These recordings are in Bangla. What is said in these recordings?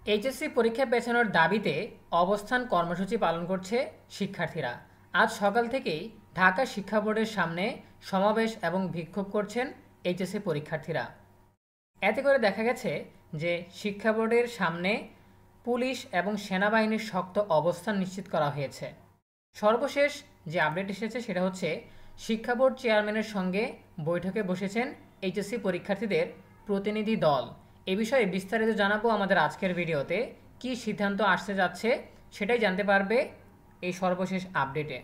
এইচএসসি পরীক্ষা পেছানোর দাবিতে অবস্থান কর্মসূচি পালন করছে শিক্ষার্থীরা। আজ সকাল থেকেই ঢাকা শিক্ষা বোর্ডের সামনে সমাবেশ এবং বিক্ষোভ করছেন এইচএসসি পরীক্ষার্থীরা। এতে করে দেখা গেছে যে শিক্ষা বোর্ডের সামনে পুলিশ এবং সেনাবাহিনীর শক্ত অবস্থান নিশ্চিত করা হয়েছে। সর্বশেষ যে আপডেট এসেছে সেটা হচ্ছে শিক্ষা বোর্ড চেয়ারম্যানের সঙ্গে বৈঠকে বসেছেন এইচএসসি পরীক্ষার্থীদের প্রতিনিধি দল। এ বিষয়ে বিস্তারিত জানাবো আমাদের আজকের ভিডিওতে। কি সিদ্ধান্ত আসতে যাচ্ছে সেটাই জানতে পারবে এই সর্বশেষ আপডেটে।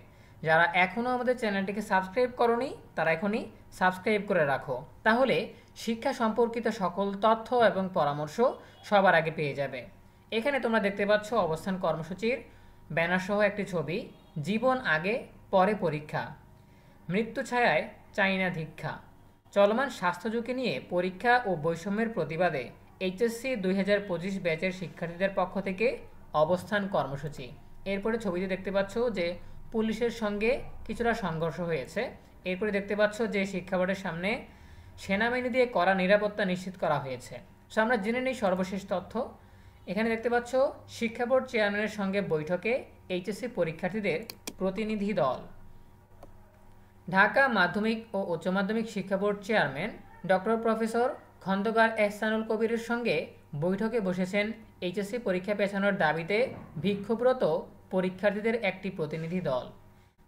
যারা এখনও আমাদের চ্যানেলটিকে সাবস্ক্রাইব করনি তারা এখনই সাবস্ক্রাইব করে রাখো, তাহলে শিক্ষা সম্পর্কিত সকল তথ্য এবং পরামর্শ সবার আগে পেয়ে যাবে। এখানে তোমরা দেখতে পাচ্ছ অবস্থান কর্মসূচির ব্যানার সহ একটি ছবি। জীবন আগে পরে পরীক্ষা, মৃত্যু ছায়ায় চাই না ধিক্ষা। চলমান স্বাস্থ্য ঝুঁকি নিয়ে পরীক্ষা ও বৈষম্যের প্রতিবাদে এইচএসসি 2025 ব্যাচের শিক্ষার্থীদের পক্ষ থেকে অবস্থান কর্মসূচি। এরপরে ছবিতে দেখতে পাচ্ছ যে পুলিশের সঙ্গে কিছুটা সংঘর্ষ হয়েছে। এরপরে দেখতে পাচ্ছ যে শিক্ষা বোর্ডের সামনে সেনাবাহিনী দিয়ে কড়া নিরাপত্তা নিশ্চিত করা হয়েছে। সো আমরা জেনে নিই সর্বশেষ তথ্য। এখানে দেখতে পাচ্ছ শিক্ষা বোর্ড চেয়ারম্যানের সঙ্গে বৈঠকে এইচএসসি পরীক্ষার্থীদের প্রতিনিধি দল। ঢাকা মাধ্যমিক ও উচ্চ মাধ্যমিক শিক্ষা board chairman doctor professor Khandaker Ehsanul কবিরের সঙ্গে বৈঠকে বসেছেন এইচএসসি পরীক্ষা পেছানোর দাবিতে বিক্ষোভরত পরীক্ষার্থীদের একটি প্রতিনিধি দল।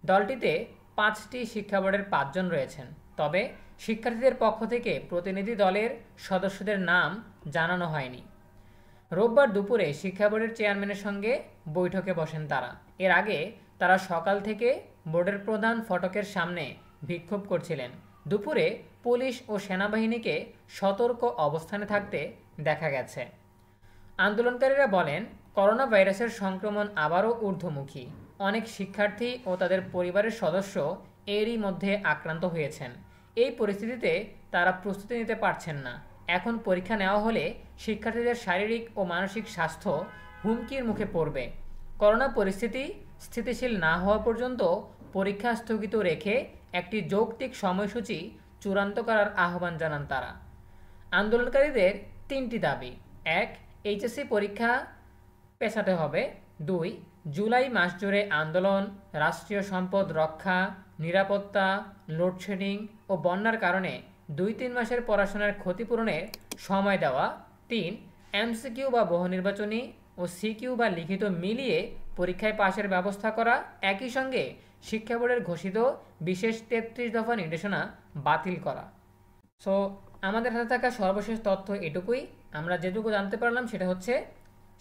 দলটিতে 5টি শিক্ষা বোর্ডের 5 জন রয়েছেন, তবে শিক্ষার্থীদের পক্ষ থেকে প্রতিনিধি দলের সদস্যদের নাম জানানো হয়নি। রোববার দুপুরে শিক্ষা বোর্ডের চেয়ারম্যানের সঙ্গে বৈঠকে বসেন তারা। এর আগে তারা সকাল থেকে বোর্ডের প্রধান ফটকের সামনে বিক্ষোভ করছিলেন। দুপুরে পুলিশ ও সেনাবাহিনীকে সতর্ক অবস্থানে থাকতে দেখা গেছে। আন্দোলনকারীরা বলেন, করোনা ভাইরাসের সংক্রমণ আবারও ঊর্ধ্বমুখী। অনেক শিক্ষার্থী ও তাদের পরিবারের সদস্য এরই মধ্যে আক্রান্ত হয়েছেন। এই পরিস্থিতিতে তারা প্রস্তুতি নিতে পারছেন না। এখন পরীক্ষা নেওয়া হলে শিক্ষার্থীদের শারীরিক ও মানসিক স্বাস্থ্য হুমকির মুখে পড়বে। করোনা পরিস্থিতি স্থিতিশীল না হওয়া পর্যন্ত পরীক্ষা স্থগিত রেখে একটি যৌক্তিক সময়সূচি চূড়ান্ত করার আহ্বান জানান তারা। আন্দোলনকারীদের 3টি দাবি: 1. এইচএসসি পরীক্ষা পেছাতে হবে। 2. জুলাই মাস জুড়ে আন্দোলন, রাষ্ট্রীয় সম্পদ রক্ষা, নিরাপত্তা, লোডশেডিং ও বন্যার কারণে 2-3 মাসের পড়াশোনার ক্ষতিপূরণের সময় দেওয়া। 3. এমসিকিউ বা বহুনির্বাচনী ও সিকিউ বা লিখিত মিলিয়ে পরীক্ষায় পাশের ব্যবস্থা করা। একই সঙ্গে শিক্ষা বোর্ডের ঘোষিত বিশেষ 33 দফা নির্দেশনা বাতিল করা। সো আমাদের হাতে থাকা সর্বশেষ তথ্য এটুকুই। আমরা যেটুকু জানতে পারলাম সেটা হচ্ছে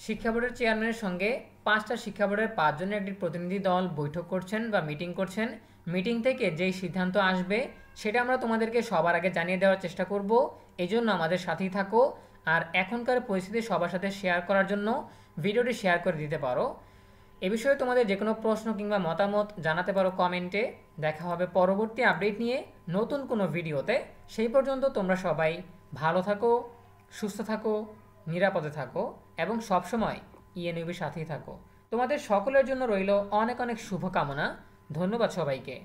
শিক্ষা বোর্ডের চেয়ারম্যানের সঙ্গে 5টা শিক্ষা বোর্ডের 5 জনের একটি প্রতিনিধি দল বৈঠক করছেন বা মিটিং করছেন। মিটিং থেকে যেই সিদ্ধান্ত আসবে সেটা আমরা তোমাদেরকে সবার আগে জানিয়ে দেওয়ার চেষ্টা করব। এই জন্য আমাদের সাথেই থাকো। আর এখনকার পরিস্থিতি সবার সাথে শেয়ার করার জন্য ভিডিওটি শেয়ার করে দিতে পারো। এ বিষয়ে তোমাদের যে কোনো প্রশ্ন কিংবা মতামত জানাতে পারো কমেন্টে। দেখা হবে পরবর্তী আপডেট নিয়ে নতুন কোনো ভিডিওতে। সেই পর্যন্ত তোমরা সবাই ভালো থাকো, সুস্থ থাকো, নিরাপদে থাকো এবং সবসময় ইএনইউবির সাথেই থাকো। তোমাদের সকলের জন্য রইল অনেক অনেক শুভকামনা। ধন্যবাদ সবাইকে।